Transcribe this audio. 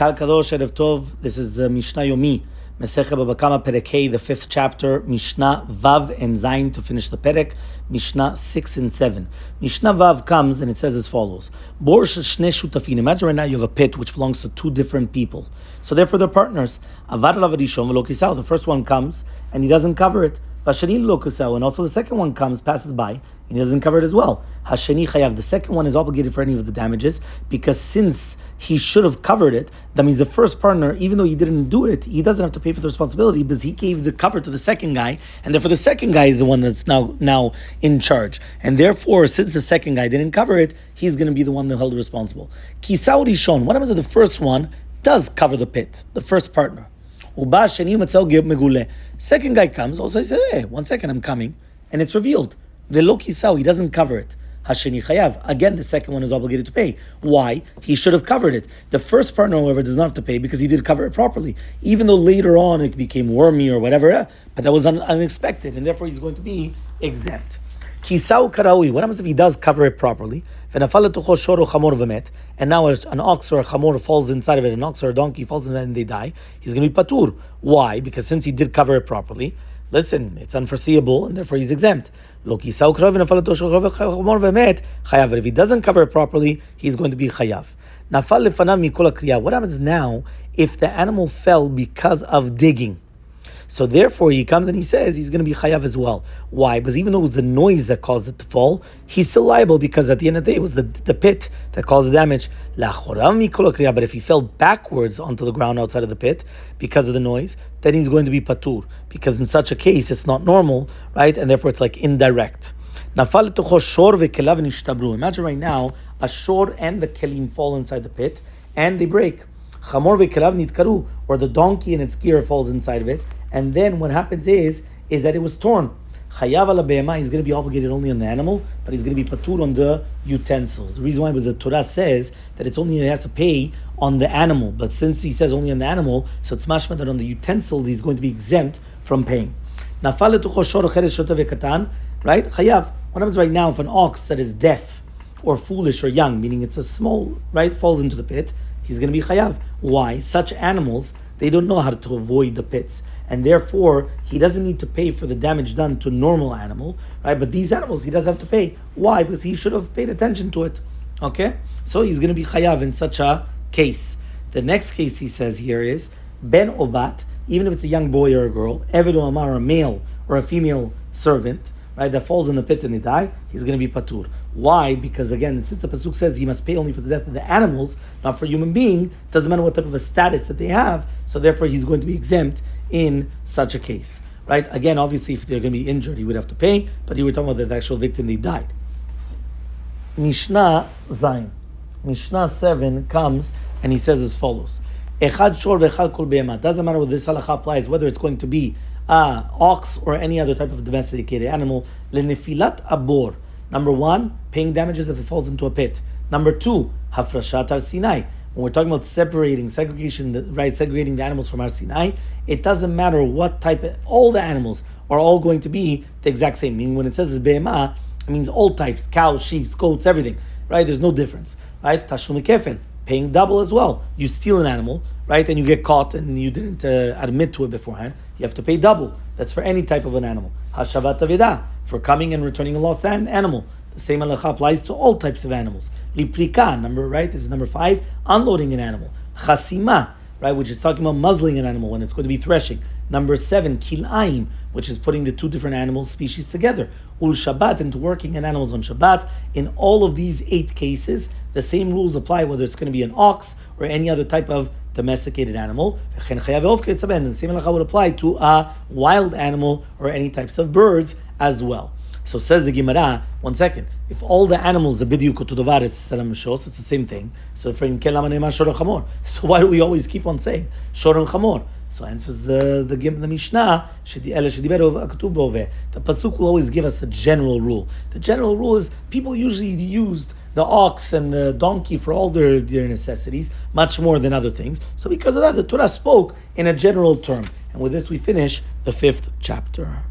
Kal Kadosh Erev Tov. This is Mishna Yomi, Masechet Bava Kamma Perek, the 5th chapter, Mishna Vav and Zayin to finish the Perek, Mishna 6 and 7. Mishna Vav comes and it says as follows: Bor shne shutafin. Imagine right now you have a pit which belongs to two different people, so therefore they're partners. Avad alav rishon v'lo kisau. The first one comes and he doesn't cover it. Vashani lo kisau, and also the second one comes, passes by, and he doesn't cover it as well. Hasheni chayav. The second one is obligated for any of the damages because since he should have covered it, that means the first partner, even though he didn't do it, he doesn't have to pay for the responsibility because he gave the cover to the second guy, and therefore the second guy is the one that's now in charge. And therefore, since the second guy didn't cover it, he's going to be the one that held responsible. Kisau rishon. What happens if the first one does cover the pit, the first partner? Second guy comes, also he says, hey, 1 second, I'm coming, and it's revealed. Velo kisau, he doesn't cover it. Hasheni chayav. Again, the second one is obligated to pay. Why? He should have covered it. The first partner, however, does not have to pay because he did cover it properly. Even though later on it became wormy or whatever, but that was unexpected, and therefore he's going to be exempt. Kisau karaui. What happens if he does cover it properly? And now an ox or a chamor falls inside of it, an ox or a donkey falls in it and they die, he's going to be patur. Why? Because since he did cover it properly, listen, it's unforeseeable and therefore he's exempt. But if he doesn't cover it properly, he's going to be chayav. What happens now if the animal fell because of digging? So therefore, he comes and he says he's going to be chayav as well. Why? Because even though it was the noise that caused it to fall, he's still liable because at the end of the day, it was the pit that caused the damage. But if he fell backwards onto the ground outside of the pit because of the noise, then he's going to be patur. Because in such a case, it's not normal, right? And therefore, it's like indirect. Imagine right now, a shor and the kelim fall inside the pit and they break. Or the donkey and its gear falls inside of it. And then what happens is that it was torn. Chayav ala be'ema, he's going to be obligated only on the animal, but he's going to be patur on the utensils. The reason why was the Torah says that it's only he has to pay on the animal, but since he says only on the animal, so it's mashma that on the utensils he's going to be exempt from paying. Nafal letucho shor cheres shota ve'katan, right? Chayav. What happens right now if an ox that is deaf or foolish or young, meaning it's a small, right, falls into the pit, he's going to be chayav. Why? Such animals, they don't know how to avoid the pits. And therefore, he doesn't need to pay for the damage done to a normal animal, right? But these animals, he does have to pay. Why? Because he should have paid attention to it, okay? So he's going to be chayav in such a case. The next case he says here is, ben obat, even if it's a young boy or a girl, eved or amar, a male or a female servant, right, that falls in the pit and they die, he's going to be patur. Why? Because again, since the pasuk says he must pay only for the death of the animals, not for a human being, doesn't matter what type of a status that they have, so therefore he's going to be exempt in such a case, right? Again, obviously, if they're going to be injured, he would have to pay, but he were talking about the actual victim, they died. Mishna Zayin. Mishna 7 comes and he says as follows: Echad shor v'echad kol be'ema. Doesn't matter whether this halacha applies, whether it's going to be ox or any other type of domesticated animal. Lenefilat abor. Number 1, paying damages if it falls into a pit. Number 2, hafrashat ar Sinai. When we're talking about segregating the animals from Har Sinai, it doesn't matter what type all the animals are all going to be the exact same. Meaning when it says be'ema, it means all types, cows, sheep, goats, everything, right? There's no difference, right? Tashlum kefel, paying double as well. You steal an animal, right? And you get caught and you didn't admit to it beforehand, you have to pay double. That's for any type of an animal. Hashavat aveda, for coming and returning a lost animal. The same halacha applies to all types of animals. Liprika, this is number 5, unloading an animal. Chasima, right, which is talking about muzzling an animal when it's going to be threshing. Number 7, kilaim, which is putting the two different animal species together. Ul Shabbat, into working an animals on Shabbat. In all of these 8 cases, the same rules apply whether it's going to be an ox or any other type of domesticated animal. And the same halacha would apply to a wild animal or any types of birds as well. So says the Gemara, 1 second, if all the animals are bidiyuk to dovar salam shos, it's the same thing. So for so why do we always keep on saying shor and chamor? So answers the Mishnah, the pasuk will always give us a general rule. The general rule is people usually used the ox and the donkey for all their necessities, much more than other things. So because of that, the Torah spoke in a general term. And with this we finish the 5th chapter.